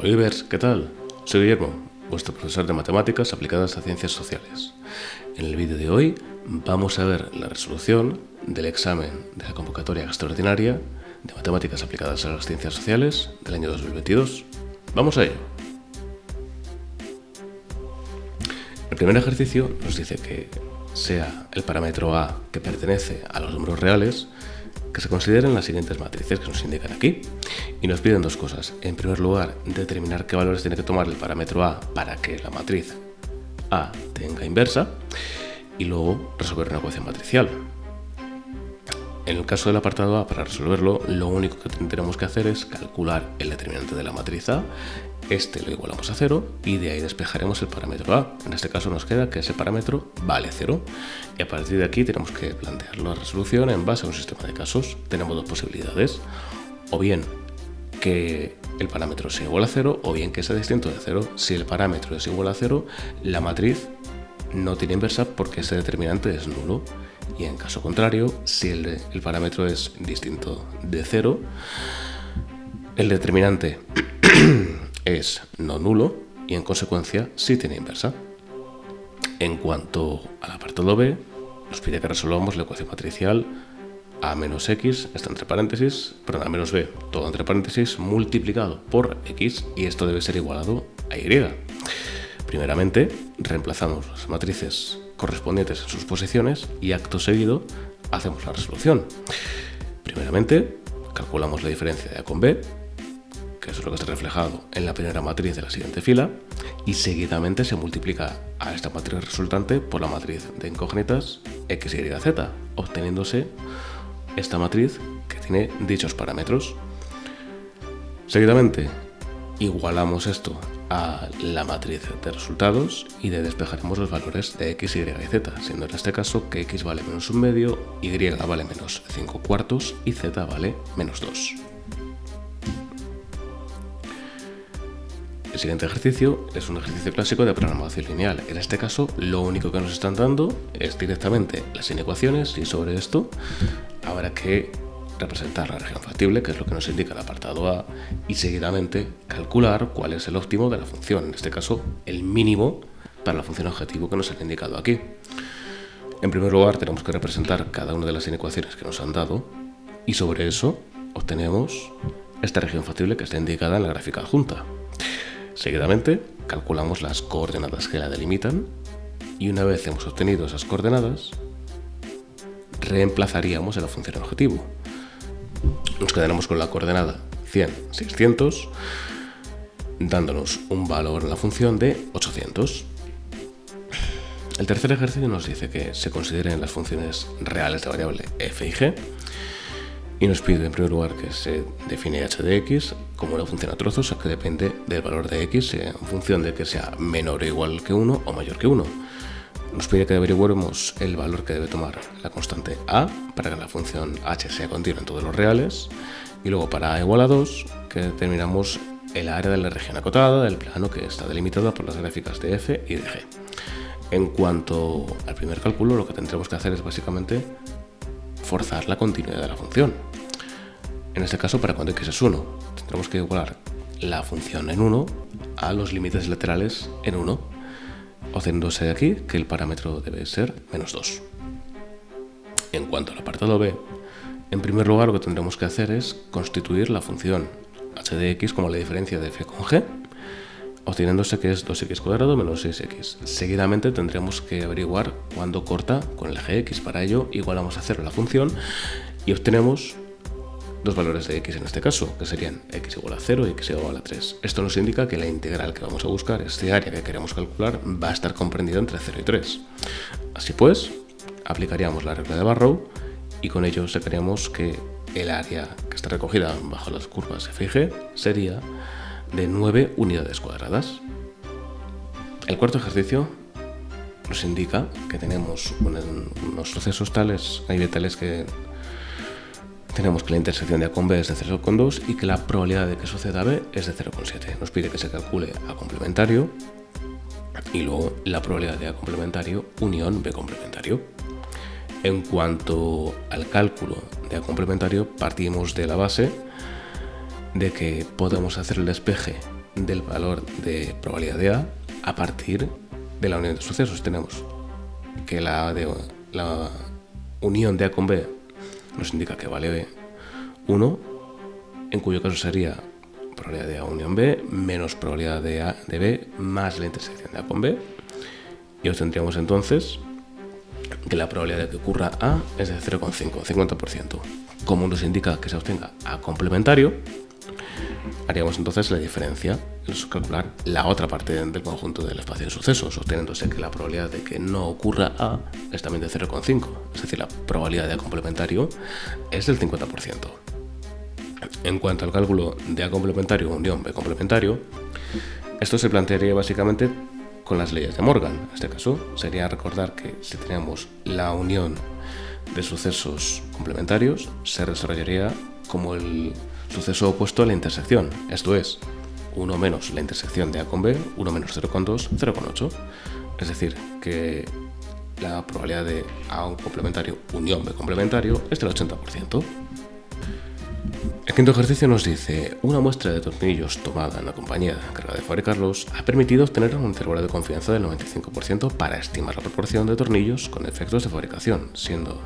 Hola Ivers, ¿qué tal? Soy Guillermo, vuestro profesor de Matemáticas aplicadas a Ciencias Sociales. En el vídeo de hoy vamos a ver la resolución del examen de la convocatoria extraordinaria de Matemáticas aplicadas a las Ciencias Sociales del año 2022. Vamos a ello. El primer ejercicio nos dice que sea el parámetro A que pertenece a los números reales, que se consideren las siguientes matrices que nos indican aquí. Y nos piden dos cosas. En primer lugar, determinar qué valores tiene que tomar el parámetro A para que la matriz A tenga inversa, y luego resolver una ecuación matricial. En el caso del apartado A, para resolverlo, lo único que tenemos que hacer es calcular el determinante de la matriz A. Este lo igualamos a 0 y de ahí despejaremos el parámetro A. En este caso nos queda que ese parámetro vale 0. Y a partir de aquí tenemos que plantear la resolución en base a un sistema de casos. Tenemos dos posibilidades. O bien que el parámetro sea igual a 0 o bien que sea distinto de 0. Si el parámetro es igual a 0, la matriz no tiene inversa porque ese determinante es nulo. Y en caso contrario, si el parámetro es distinto de 0, el determinante es no nulo y en consecuencia sí tiene inversa. En cuanto al apartado B, nos pide que resolvamos la ecuación matricial A menos X, está entre paréntesis, perdón, A menos B, todo entre paréntesis, multiplicado por X, y esto debe ser igualado a Y. Primeramente, reemplazamos las matrices correspondientes en sus posiciones y acto seguido hacemos la resolución. Primeramente, calculamos la diferencia de A con B, que es lo que está reflejado en la primera matriz de la siguiente fila, y seguidamente se multiplica a esta matriz resultante por la matriz de incógnitas X, Y, Z, obteniéndose esta matriz que tiene dichos parámetros. Seguidamente, igualamos esto a la matriz de resultados y de despejaremos los valores de X, Y y Z, siendo en este caso que X vale menos 1/2, Y vale menos 5/4 y Z vale menos 2. El siguiente ejercicio es un ejercicio clásico de programación lineal. En este caso, lo único que nos están dando es directamente las inecuaciones y sobre esto habrá que representar la región factible, que es lo que nos indica el apartado A, y seguidamente calcular cuál es el óptimo de la función, en este caso el mínimo para la función objetivo que nos han indicado aquí. En primer lugar, tenemos que representar cada una de las inecuaciones que nos han dado y sobre eso obtenemos esta región factible que está indicada en la gráfica adjunta. Seguidamente, calculamos las coordenadas que la delimitan y una vez hemos obtenido esas coordenadas, reemplazaríamos en la función objetivo. Nos quedaremos con la coordenada 100, 600, dándonos un valor en la función de 800. El tercer ejercicio nos dice que se consideren las funciones reales de variable f y g y nos pide en primer lugar que se define h de x como una función a trozos que depende del valor de x en función de que sea menor o igual que 1 o mayor que 1. Nos pide que averiguemos el valor que debe tomar la constante a para que la función h sea continua en todos los reales, y luego para a igual a 2 que determinamos el área de la región acotada del plano que está delimitada por las gráficas de f y de g. En cuanto al primer cálculo, lo que tendremos que hacer es básicamente forzar la continuidad de la función. En este caso, para cuando x es 1, tendremos que igualar la función en 1 a los límites laterales en 1, obteniéndose de aquí que el parámetro debe ser menos 2. En cuanto al apartado B, en primer lugar lo que tendremos que hacer es constituir la función h de x como la diferencia de f con g, obteniéndose que es 2x² menos 6x. Seguidamente tendremos que averiguar cuándo corta con el eje x. Para ello igualamos a 0 la función y obtenemos dos valores de x en este caso, que serían x igual a 0 y x igual a 3. Esto nos indica que la integral que vamos a buscar, este área que queremos calcular, va a estar comprendida entre 0 y 3. Así pues, aplicaríamos la regla de Barrow y con ello sacaríamos que el área que está recogida bajo las curvas f y g sería de 9 unidades cuadradas. El cuarto ejercicio nos indica que tenemos unos sucesos tales, hay tales que tenemos que la intersección de A con B es de 0,2 y que la probabilidad de que suceda B es de 0,7. Nos pide que se calcule A complementario y luego la probabilidad de A complementario unión B complementario. En cuanto al cálculo de A complementario, partimos de la base de que podemos hacer el despeje del valor de probabilidad de A partir de la unión de sucesos. Tenemos que la unión de A con B nos indica que vale 1, en cuyo caso sería probabilidad de A unión B menos probabilidad de B más la intersección de A con B, y obtendríamos entonces que la probabilidad de que ocurra A es de 0,5, 50%. Como nos indica que se obtenga A complementario, haríamos entonces la diferencia, es calcular la otra parte del conjunto del espacio de sucesos, obteniéndose que la probabilidad de que no ocurra A es también de 0,5, es decir, la probabilidad de A complementario es del 50%. En cuanto al cálculo de A complementario unión B complementario, esto se plantearía básicamente con las leyes de Morgan. En este caso sería recordar que si tenemos la unión de sucesos complementarios, se desarrollaría como el suceso opuesto a la intersección, esto es, 1 menos la intersección de A con B, 1 menos 0,2, 0,8. Es decir, que la probabilidad de A complementario unión B complementario es del 80%. El quinto ejercicio nos dice: una muestra de tornillos tomada en la compañía encargada de fabricarlos ha permitido obtener un intervalo de confianza del 95% para estimar la proporción de tornillos con efectos de fabricación, siendo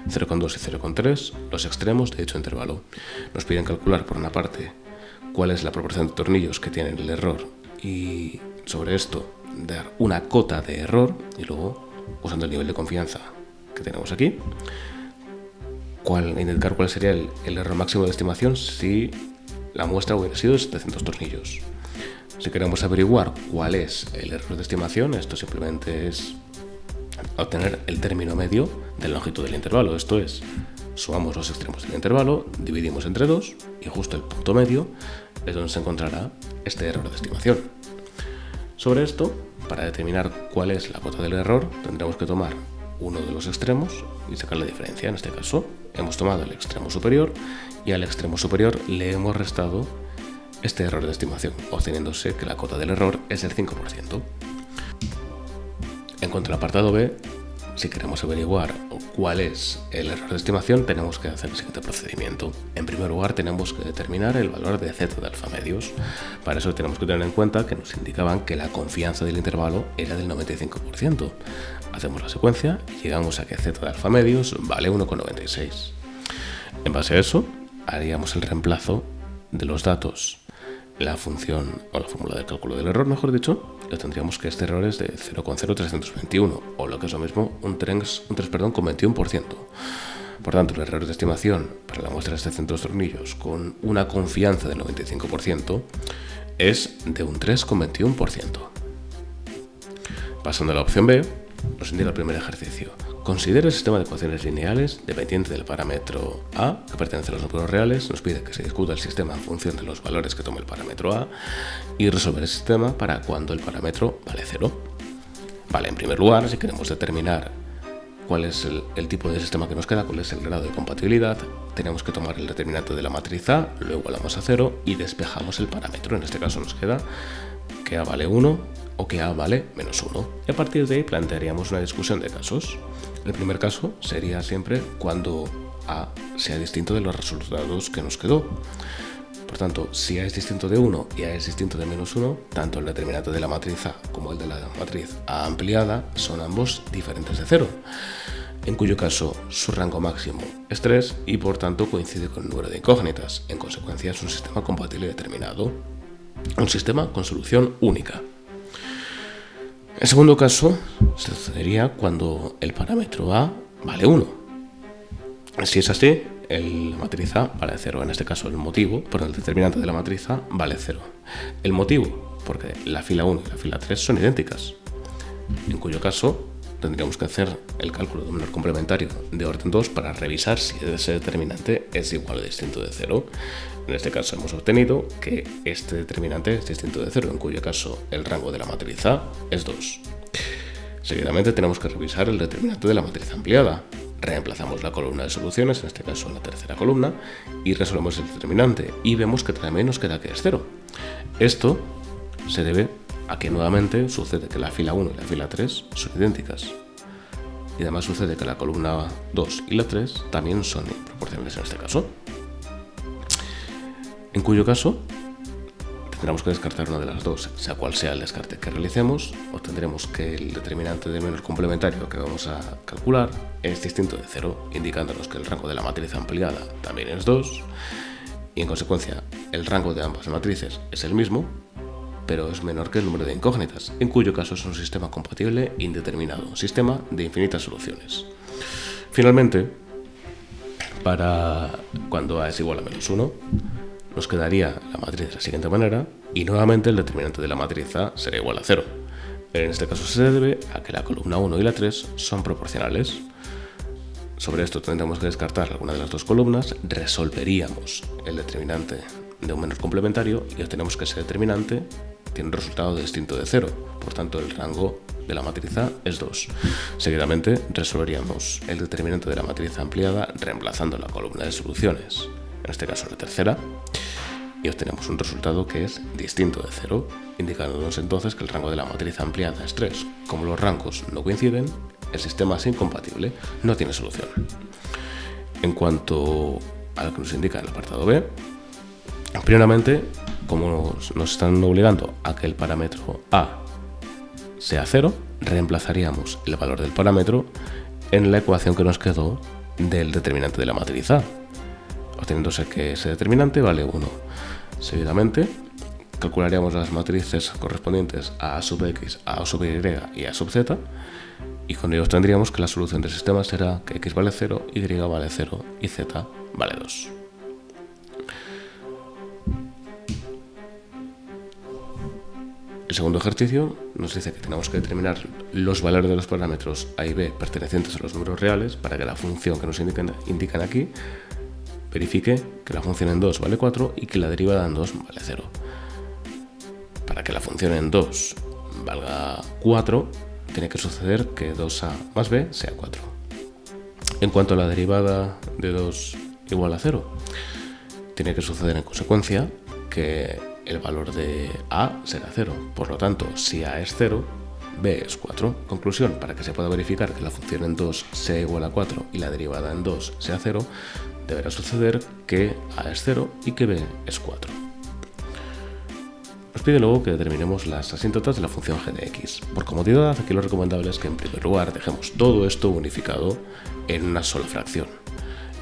0,2 y 0,3 los extremos de dicho intervalo. Nos piden calcular, por una parte, cuál es la proporción de tornillos que tienen el error y sobre esto dar una cota de error, y luego, usando el nivel de confianza que tenemos aquí, indicar cuál sería el error máximo de estimación si la muestra hubiera sido de 700 tornillos. Si queremos averiguar cuál es el error de estimación, esto simplemente es obtener el término medio de la longitud del intervalo, esto es, sumamos los extremos del intervalo, dividimos entre 2 y justo el punto medio es donde se encontrará este error de estimación. Sobre esto, para determinar cuál es la cota del error, tendremos que tomar uno de los extremos y sacar la diferencia. En este caso hemos tomado el extremo superior y al extremo superior le hemos restado este error de estimación, obteniéndose que la cota del error es del 5%. En cuanto al apartado B, si queremos averiguar cuál es el error de estimación, tenemos que hacer el siguiente procedimiento. En primer lugar, tenemos que determinar el valor de z de alfa medios. Para eso tenemos que tener en cuenta que nos indicaban que la confianza del intervalo era del 95%. Hacemos la secuencia y llegamos a que z de alfa medios vale 1,96. En base a eso, haríamos el reemplazo de los datos, la función o la fórmula del cálculo del error, mejor dicho, y tendríamos que este error es de 0,0321, o lo que es lo mismo, un 3,21%. Por tanto, el error de estimación para la muestra de 700 tornillos con una confianza del 95% es de un 3,21%. Pasando a la opción B, nos indica el primer ejercicio. Considera el sistema de ecuaciones lineales dependiente del parámetro A, que pertenece a los números reales. Nos pide que se discuta el sistema en función de los valores que toma el parámetro A y resolver el sistema para cuando el parámetro vale 0. Vale, en primer lugar, si queremos determinar cuál es el tipo de sistema que nos queda, cuál es el grado de compatibilidad, tenemos que tomar el determinante de la matriz A, lo igualamos a 0 y despejamos el parámetro. En este caso nos queda que A vale 1 o que A vale menos 1. Y a partir de ahí plantearíamos una discusión de casos. El primer caso sería siempre cuando A sea distinto de los resultados que nos quedó. Por tanto, si A es distinto de 1 y A es distinto de menos 1, tanto el determinante de la matriz A como el de la matriz A ampliada son ambos diferentes de 0, en cuyo caso su rango máximo es 3 y por tanto coincide con el número de incógnitas. En consecuencia es un sistema compatible determinado, un sistema con solución única. El segundo caso sucedería cuando el parámetro A vale 1. Si es así, la matriz A vale 0. En este caso el motivo, por el determinante de la matriz A vale 0. El motivo, porque la fila 1 y la fila 3 son idénticas, en cuyo caso tendríamos que hacer el cálculo de un valor complementario de orden 2 para revisar si ese determinante es igual o distinto de 0. En este caso hemos obtenido que este determinante es distinto de 0, en cuyo caso el rango de la matriz A es 2. Seguidamente tenemos que revisar el determinante de la matriz ampliada. Reemplazamos la columna de soluciones, en este caso la tercera columna, y resolvemos el determinante y vemos que también nos queda que es 0. Esto se debe a que nuevamente sucede que la fila 1 y la fila 3 son idénticas. Y además sucede que la columna 2 y la 3 también son proporcionales en este caso. En cuyo caso tendremos que descartar una de las dos. Sea cual sea el descarte que realicemos, obtendremos que el determinante del menor complementario que vamos a calcular es distinto de 0, indicándonos que el rango de la matriz ampliada también es 2, y en consecuencia el rango de ambas matrices es el mismo, pero es menor que el número de incógnitas, en cuyo caso es un sistema compatible indeterminado, un sistema de infinitas soluciones. Finalmente, para cuando A es igual a menos 1, nos quedaría la matriz de la siguiente manera, y nuevamente el determinante de la matriz A será igual a 0. En este caso se debe a que la columna 1 y la 3 son proporcionales. Sobre esto tendremos que descartar alguna de las dos columnas, resolveríamos el determinante de un menor complementario y obtenemos que ese determinante tiene un resultado distinto de 0. Por tanto, el rango de la matriz A es 2. Seguidamente resolveríamos el determinante de la matriz ampliada reemplazando la columna de soluciones, en este caso la tercera, y obtenemos un resultado que es distinto de 0, indicándonos entonces que el rango de la matriz ampliada es 3. Como los rangos no coinciden, el sistema es incompatible, no tiene solución. En cuanto a lo que nos indica el apartado B, primeramente, como nos están obligando a que el parámetro A sea 0, reemplazaríamos el valor del parámetro en la ecuación que nos quedó del determinante de la matriz A, obteniéndose que ese determinante vale 1. Seguidamente, calcularíamos las matrices correspondientes a sub x, a sub y y a sub z, y con ello tendríamos que la solución del sistema será que x vale 0, y vale 0 y z vale 2. El segundo ejercicio nos dice que tenemos que determinar los valores de los parámetros a y b pertenecientes a los números reales para que la función que nos indican aquí verifique que la función en 2 vale 4 y que la derivada en 2 vale 0. Para que la función en 2 valga 4, tiene que suceder que 2a más b sea 4. En cuanto a la derivada de 2 igual a 0, tiene que suceder en consecuencia que el valor de a será 0. Por lo tanto, si a es 0, b es 4. Conclusión: para que se pueda verificar que la función en 2 sea igual a 4 y la derivada en 2 sea 0, deberá suceder que a es 0 y que b es 4. Nos pide luego que determinemos las asíntotas de la función g de x. Por comodidad, aquí lo recomendable es que en primer lugar dejemos todo esto unificado en una sola fracción.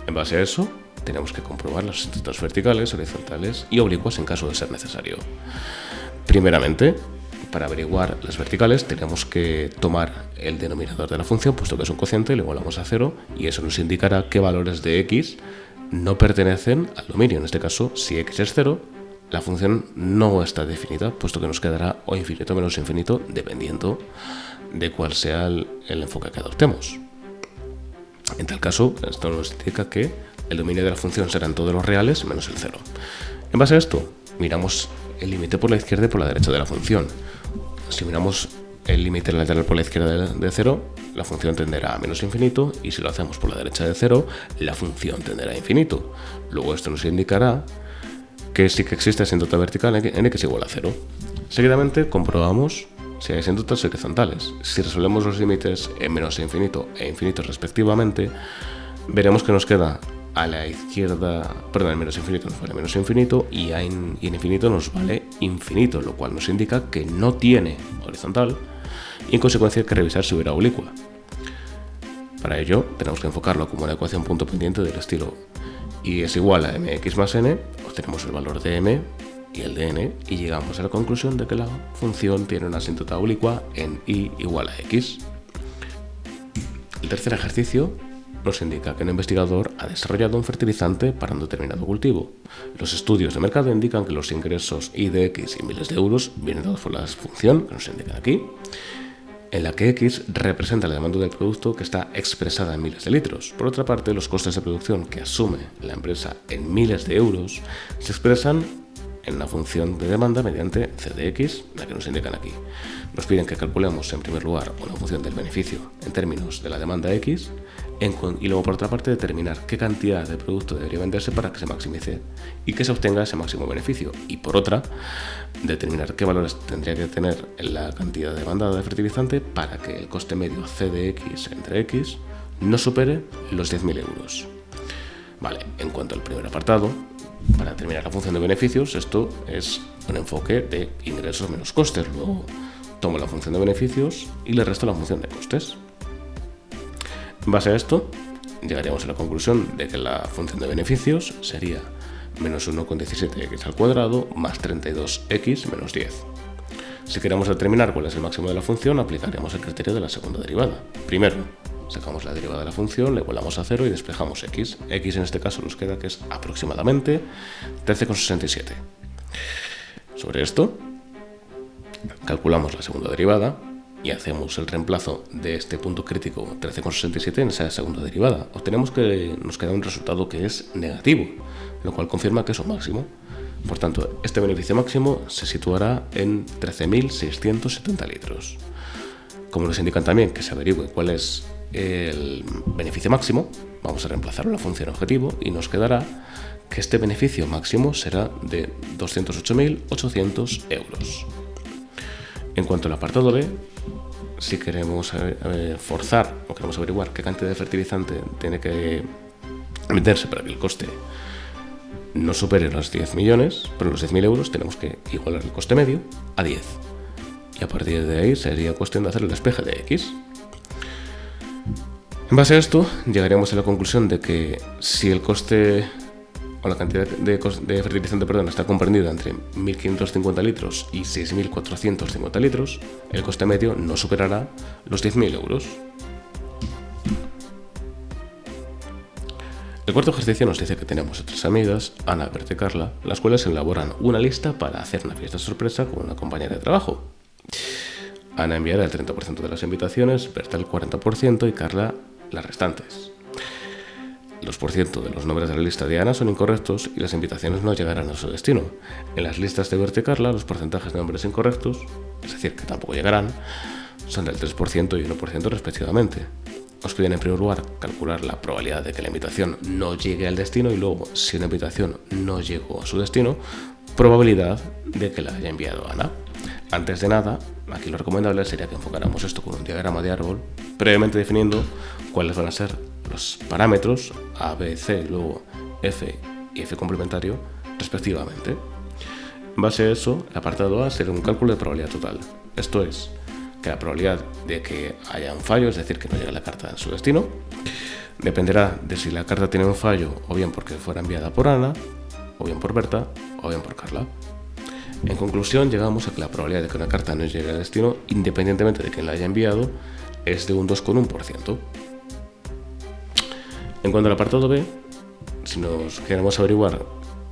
En base a eso, tenemos que comprobar las asíntotas verticales, horizontales y oblicuas en caso de ser necesario. Primeramente, para averiguar las verticales tenemos que tomar el denominador de la función, puesto que es un cociente, le igualamos a 0 y eso nos indicará qué valores de x no pertenecen al dominio. En este caso, si x es 0, la función no está definida, puesto que nos quedará o infinito o menos infinito, dependiendo de cuál sea el enfoque que adoptemos. En tal caso, esto nos indica que el dominio de la función serán todos los reales menos el 0. En base a esto, miramos el límite por la izquierda y por la derecha de la función. Si miramos el límite lateral por la izquierda de 0, la función tenderá a menos infinito, y si lo hacemos por la derecha de 0, la función tenderá a infinito. Luego esto nos indicará que sí que existe asíntota vertical en x igual a 0. Seguidamente comprobamos si hay asíntotas horizontales. Si resolvemos los límites en menos infinito e infinito respectivamente, veremos que nos queda a la izquierda, perdón, en menos infinito nos vale menos infinito y en infinito nos vale infinito, lo cual nos indica que no tiene horizontal y en consecuencia hay que revisar si hubiera oblicua. Para ello tenemos que enfocarlo como una ecuación punto pendiente del estilo y es igual a mx más n, obtenemos el valor de m y el de n y llegamos a la conclusión de que la función tiene una asíntota oblicua en y igual a x. El tercer ejercicio nos indica que un investigador ha desarrollado un fertilizante para un determinado cultivo. Los estudios de mercado indican que los ingresos I de X y miles de euros vienen dados por la función que nos indican aquí, en la que X representa la demanda del producto que está expresada en miles de litros. Por otra parte, los costes de producción que asume la empresa en miles de euros se expresan en una función de demanda mediante C de X, la que nos indican aquí. Nos piden que calculemos en primer lugar una función del beneficio en términos de la demanda X y luego por otra parte determinar qué cantidad de producto debería venderse para que se maximice y que se obtenga ese máximo beneficio, y por otra determinar qué valores tendría que tener la cantidad demandada de fertilizante para que el coste medio C de X entre X no supere los 10.000 euros. Vale, en cuanto al primer apartado, para determinar la función de beneficios, esto es un enfoque de ingresos menos costes. Luego tomo la función de beneficios y le resto la función de costes. En base a esto, llegaríamos a la conclusión de que la función de beneficios sería menos 1,17x al cuadrado más 32x menos 10. Si queremos determinar cuál es el máximo de la función, aplicaremos el criterio de la segunda derivada. Primero, sacamos la derivada de la función, le igualamos a 0 y despejamos x. X en este caso nos queda que es aproximadamente 13,67. Sobre esto, calculamos la segunda derivada y hacemos el reemplazo de este punto crítico 13,67 en esa segunda derivada. Obtenemos que nos queda un resultado que es negativo, lo cual confirma que es un máximo. Por tanto, este beneficio máximo se situará en 13.670 litros. Como nos indican también que se averigüe cuál es el beneficio máximo, vamos a reemplazarlo en la función objetivo y nos quedará que este beneficio máximo será de 208.800 euros. En cuanto al apartado B, si queremos forzar o queremos averiguar qué cantidad de fertilizante tiene que meterse para que el coste no supere los 10 millones, pero los 10.000 euros tenemos que igualar el coste medio a 10. Y a partir de ahí sería cuestión de hacer el despeje de X. En base a esto, llegaríamos a la conclusión de que si el coste o la cantidad de fertilizante está comprendida entre 1.550 litros y 6.450 litros, el coste medio no superará los 10.000 euros. El cuarto ejercicio nos dice que tenemos a tres amigas, Ana, Berta y Carla, las cuales elaboran una lista para hacer una fiesta sorpresa con una compañera de trabajo. Ana enviará el 30% de las invitaciones, Berta el 40% y Carla las restantes. El 2% de los nombres de la lista de Ana son incorrectos y las invitaciones no llegarán a su destino. En las listas de Berta y Carla, los porcentajes de nombres incorrectos, es decir, que tampoco llegarán, son del 3% y 1% respectivamente. Os piden en primer lugar calcular la probabilidad de que la invitación no llegue al destino y luego, si una invitación no llegó a su destino, probabilidad de que la haya enviado Ana. Antes de nada, aquí lo recomendable sería que enfocáramos esto con un diagrama de árbol, previamente definiendo cuáles van a ser los parámetros A, B, C, y luego F y F complementario, respectivamente. En base a eso, el apartado A será un cálculo de probabilidad total. Esto es, que la probabilidad de que haya un fallo, es decir, que no llegue la carta a su destino, dependerá de si la carta tiene un fallo o bien porque fuera enviada por Ana, o bien por Berta, o bien por Carla. En conclusión, llegamos a que la probabilidad de que una carta no llegue al destino, independientemente de quién la haya enviado, es de un 2,1%. En cuanto al apartado B, si nos queremos averiguar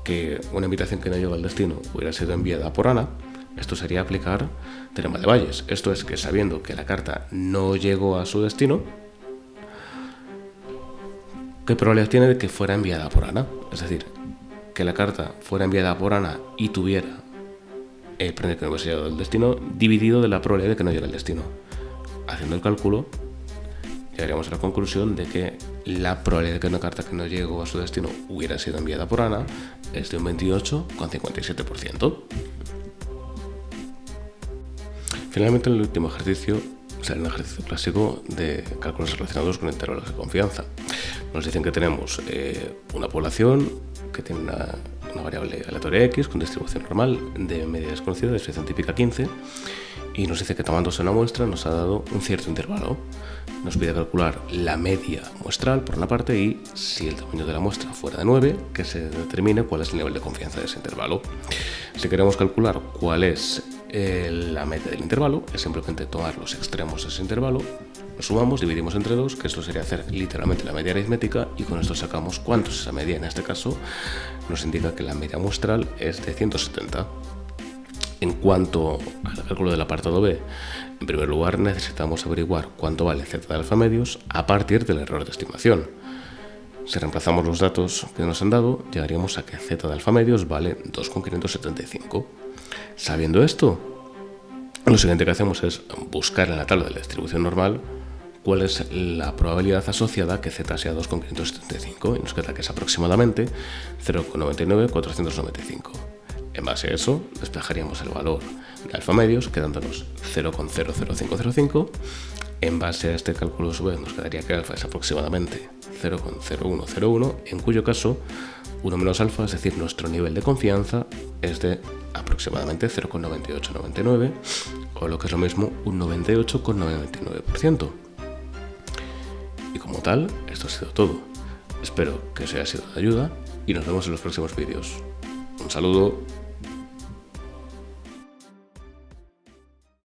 que una invitación que no llega al destino hubiera sido enviada por Ana, esto sería aplicar teorema de Bayes. Esto es que sabiendo que la carta no llegó a su destino, ¿qué probabilidad tiene de que fuera enviada por Ana? Es decir, que la carta fuera enviada por Ana y tuviera que no hubiese llegado al destino, dividido de la probabilidad de que no llegue al destino. Haciendo el cálculo, llegaríamos a la conclusión de que la probabilidad de que una carta que no llegó a su destino hubiera sido enviada por Ana es de un 28,57%. Finalmente, en el último ejercicio sale un ejercicio clásico de cálculos relacionados con intervalos de confianza. Nos dicen que tenemos una población que tiene una variable aleatoria X con distribución normal de media desconocida de desviación típica 15 y nos dice que tomándose una muestra nos ha dado un cierto intervalo. Nos pide calcular la media muestral por una parte y, si el tamaño de la muestra fuera de 9, que se determine cuál es el nivel de confianza de ese intervalo. Si queremos calcular cuál es la media del intervalo, es simplemente tomar los extremos de ese intervalo, lo sumamos, dividimos entre 2, que esto sería hacer literalmente la media aritmética, y con esto sacamos cuánto es esa media. En este caso nos indica que la media muestral es de 170. En cuanto al cálculo del apartado B, en primer lugar necesitamos averiguar cuánto vale z de alfa medios a partir del error de estimación. Si reemplazamos los datos que nos han dado, llegaríamos a que z de alfa medios vale 2,575. Sabiendo esto, lo siguiente que hacemos es buscar en la tabla de la distribución normal cuál es la probabilidad asociada a que z sea 2,575 y nos queda que es aproximadamente 0,99495. En base a eso, despejaríamos el valor de alfa medios, quedándonos 0,00505. En base a este cálculo, a su vez, nos quedaría que alfa es aproximadamente 0,0101, en cuyo caso 1 menos alfa, es decir, nuestro nivel de confianza es de aproximadamente 0,9899 o lo que es lo mismo, un 98,99%. Y como tal, esto ha sido todo. Espero que os haya sido de ayuda y nos vemos en los próximos vídeos. Un saludo.